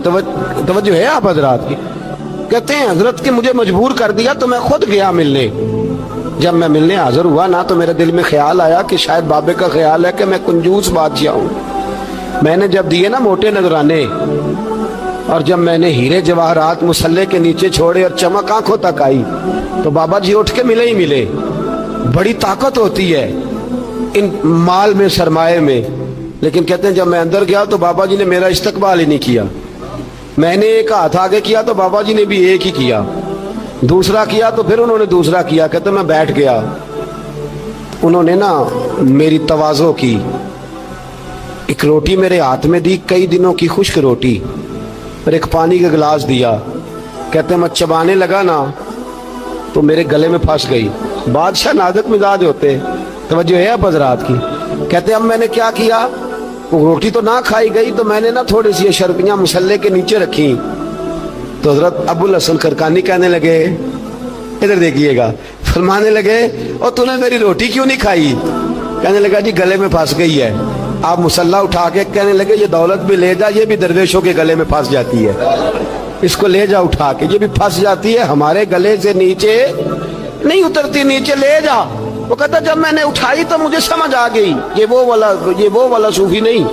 तवज्जो है आप हजरात की। कहते हैं हजरत के मुझे मजबूर कर दिया तो मैं खुद गया मिलने। जब मैं मिलने हाजिर हुआ ना तो मेरे दिल में ख्याल आया कि शायद बाबे का ख्याल है कि मैं कंजूस बादशाह हूँ। मैंने जब दिए ना मोटे नजराने और जब मैंने हीरे जवाहरात मुसल्ले के नीचे छोड़े और चमक आंखों तक आई तो बाबा जी उठ के मिले ही मिले। बड़ी ताकत होती है इन माल में, सरमाए में। लेकिन कहते हैं जब मैं अंदर गया तो बाबा जी ने मेरा इस्तकबाल ही नहीं किया। मैंने एक हाथ आगे किया तो बाबा जी ने भी एक ही किया, दूसरा किया तो फिर उन्होंने दूसरा किया। कहते मैं बैठ गया। उन्होंने ना मेरी तवाज़ो की, एक रोटी मेरे हाथ में दी, कई दिनों की खुश्क रोटी, और एक पानी का गिलास दिया। कहते मैं चबाने लगा ना तो मेरे गले में फंस गई। बादशाह नाजुक मिजाज होते, तवज्जो है अब हजरात की। कहते अब मैंने क्या किया, वो रोटी तो ना खाई गई तो मैंने ना थोड़ी सी शर्पियां मुसल्ले के नीचे रखी। तो हजरत अबुल हसन खरकानी कहने लगे, इधर देखिएगा, फरमाने लगे और तूने मेरी रोटी क्यों नहीं खाई? कहने लगा जी गले में फंस गई है। आप मुसल्ला उठा के कहने लगे ये दौलत भी ले जा, ये भी दरवेशों के गले में फंस जाती है, इसको ले जा उठा के, ये भी फंस जाती है, हमारे गले से नीचे नहीं उतरती, नीचे ले जा। वो कहता जब मैंने उठाई तो मुझे समझ आ गई ये वो वाला सूफी नहीं,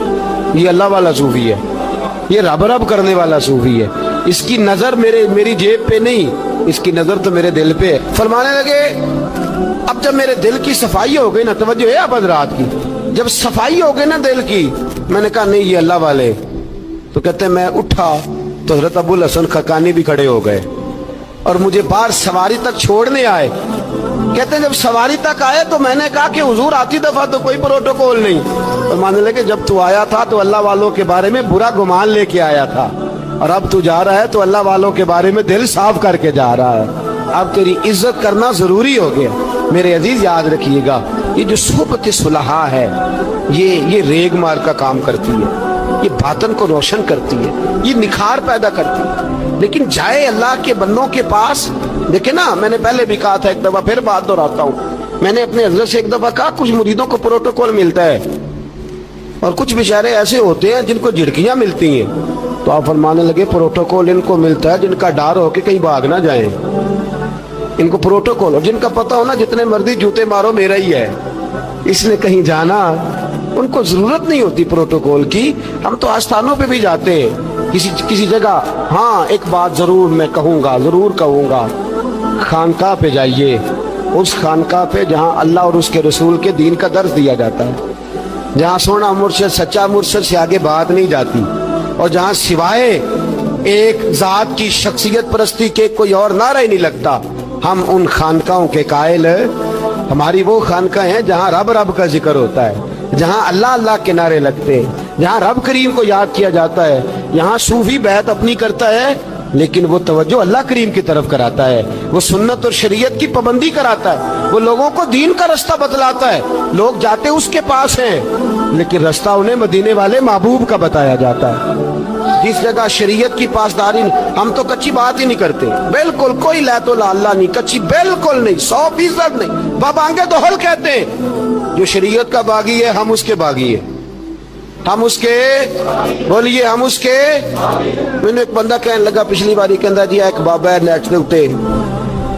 ये अल्लाह वाला सूफी है, ये रब रब करने वाला सूफी है। इसकी नजर मेरी जेब पे नहीं, इसकी नजर तो मेरे दिल पे है। फरमाने लगे अब जब मेरे दिल की सफाई हो गई ना, तवज्जो है अब रात की, जब सफाई हो गई ना दिल की, मैंने कहा नहीं ये अल्लाह वाले। तो कहते मैं उठा तो हजरत अबुल हसन खरकानी भी खड़े हो गए और मुझे बाहर सवारी तक छोड़ने आए। कहते जब सवारी तक आए तो मैंने कहा कि हुजूर आती दफा तो कोई प्रोटोकॉल नहीं। और मानने लगे जब तू आया था तो अल्लाह वालों के बारे में बुरा गुमान लेके आया था, और अब तू जा रहा है तो अल्लाह वालों के बारे में दिल साफ करके जा रहा है। अब तेरी इज्जत करना जरूरी हो गया। मेरे अजीज याद रखिएगा, ये जो सोहबत सुलहा है ये रेग मार का काम करती है, ये बातन को रोशन करती है, ये निखार पैदा करती है। लेकिन जाए अल्लाह के बंदों के पास, देखे ना मैंने पहले भी कहा था, एक दफा फिर बात दोहराता हूँ, मैंने अपने हज़रत से एक दफा कहा कुछ मुरीदों को प्रोटोकॉल मिलता है और कुछ बेचारे ऐसे होते हैं जिनको झिड़कियां मिलती हैं। तो आप फरमाने लगे प्रोटोकॉल इनको मिलता है जिनका डर हो कि कहीं भाग ना जाए, इनको प्रोटोकॉल, और जिनका पता हो ना जितने मर्जी जूते मारो मेरा ही है, इसने कहीं जाना, उनको जरूरत नहीं होती प्रोटोकॉल की। हम तो आस्थानों पे भी जाते हैं किसी जगह। हाँ एक बात जरूर मैं कहूँगा, जरूर कहूँगा, खानकाह पे जाइए, उस खानकाह पे जहाँ अल्लाह और उसके रसूल के दीन का दर्स दिया जाता है, जहाँ सोना मुर्शद सच्चा मुर्शद से आगे बात नहीं जाती, और जहाँ सिवाय एक जात की शख्सियत परस्ती के कोई और नारा ही नहीं लगता। हम उन खानकाहों के कायल, हमारी वो खानकाह हैं जहाँ रब रब का जिक्र होता है, जहाँ अल्लाह अल्लाह के नारे लगते हैं, जहाँ रब करीम को याद किया जाता है। यहाँ सूफी बैत अपनी करता है लेकिन वो तवज्जो अल्लाह करीम की तरफ कराता है, वो सुन्नत और शरीयत की पाबंदी कराता है, वो लोगों को दीन का रास्ता बतलाता है। लोग जाते उसके पास हैं लेकिन रास्ता उन्हें मदीने वाले महबूब का बताया जाता है। जिस जगह शरीयत की पासदारी, हम तो कच्ची बात ही नहीं करते, बिल्कुल कोई लैतो लाल्ला नहीं, कच्ची बिल्कुल नहीं, 100% नहीं। बाबांगे दोहल कहते हैं जो शरीयत का बागी है हम उसके बागी है, हम उसके, बोलिए हम उसके। मैंने एक बंदा कहने लगा पिछली बारी, कहता जी एक बाबा है नेट के उत्ते,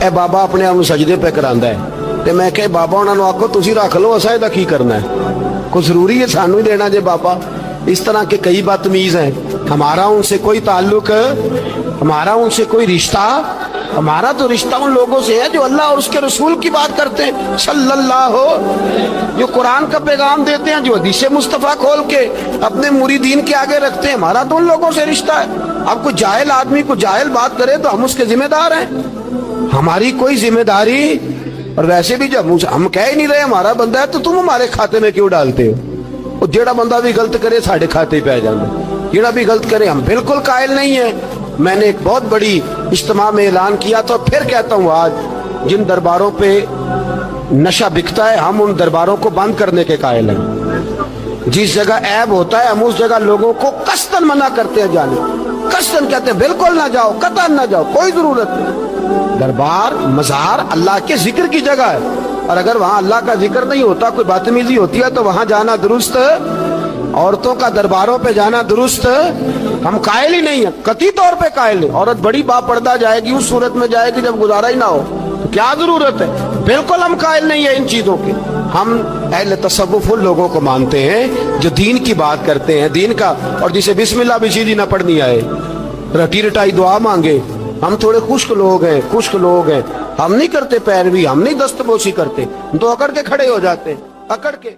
ए बाबा अपने आप सजदे पे करांदा है, ते मैं कहा बाबा उन्होंने आखो तुसी रख लो, असा इहदा की करना है, कोई जरूरी है सानू ही देना जे बाबा। इस तरह के कई बदतमीज हैं, हमारा उनसे कोई ताल्लुक, हमारा उनसे कोई रिश्ता, हमारा तो रिश्ता उन लोगों से है जो अल्लाह और उसके रसूल की बात करते हैं सल्लल्लाहु, जो कुरान का पैगाम देते हैं, जो हदीस मुस्तफ़ा खोल के अपने मुरीदीन के आगे रखते हैं। हमारा तो उन लोगों से रिश्ता है। अब कोई जाहिल आदमी को जाहिल बात करे तो हम उसके जिम्मेदार हैं, हमारी कोई जिम्मेदारी। और वैसे भी जब हम कह ही नहीं रहे हमारा बंदा है तो तुम हमारे खाते में क्यों डालते हो? और जेड़ा बंदा भी गलत करे साढ़े खाते पे आ जाता, जेड़ा भी गलत करे, हम बिल्कुल कायल नहीं है। मैंने एक बहुत बड़ी इज्तिमा में ऐलान किया था, फिर कहता हूँ आज, जिन दरबारों पे नशा बिकता है हम उन दरबारों को बंद करने के कायल हैं। जिस जगह ऐब होता है हम उस जगह लोगों को कस्तन मना करते हैं जाने, कस्तन कहते हैं बिल्कुल ना जाओ, कतन ना जाओ, कोई जरूरत नहीं। दरबार मज़ार अल्लाह के जिक्र की जगह है, और अगर वहाँ अल्लाह का जिक्र नहीं होता, कोई बदतमीजी होती है तो वहाँ जाना दुरुस्त, औरतों का दरबारों पे जाना दुरुस्त ہم قائل ہی نہیں ہیں, قطعی طور پہ قائل ہیں. عورت بڑی باپردہ جائے گی اس صورت میں جائے گی جب گزارا ہی نہ ہو, تو کیا ضرورت ہے؟ بالکل ہم قائل نہیں ہیں ان چیزوں کے. ہم اہل تصوف ان لوگوں کو مانتے ہیں جو دین کی بات کرتے ہیں, دین کا, اور جسے بسم اللہ بھی سیدھی نہ پڑھنی آئے, رٹی رٹائی دعا مانگے. ہم تھوڑے خشک لوگ ہیں, ہم نہیں کرتے پیروی, ہم نہیں دستبوسی کرتے, تو اکڑ کے کھڑے ہو جاتے, اکڑ کے.